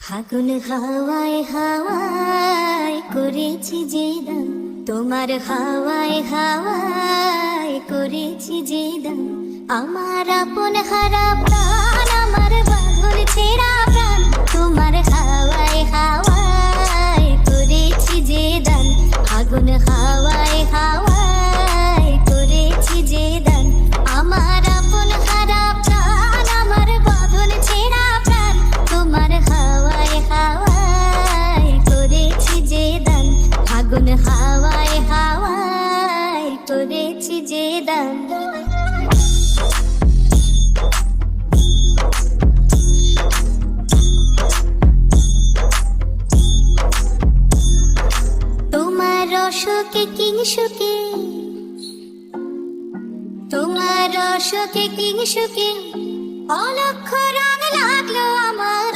ফাগুন হাওয়ায় হাওয়ায় করেছি যে দান, তোমার হাওয়ায় হাওয়ায় করেছি যে দান। আমার আপন হারা প্রাণ, আমার বাঁধন ছেঁড়া প্রাণ, তোমার হাওয়ায় হাওয়ায় করেছি যে দান। ফাগুন হাওয়ায় হাওয়ায় করেছি যে দান। আমার আপন হারা প্রাণ, আমার বাঁধন ছেঁড়া প্রাণ, তোমার হাওয়ায় হাওয়ায় করেছি যে দান। ফাগুন হাওয়ায় হাওয়ায় করেছি যে দান। তোমার রসকে কিংসুকে, তোমার রসকে কিংসুকে অলক্ষ রং লাগলো আমার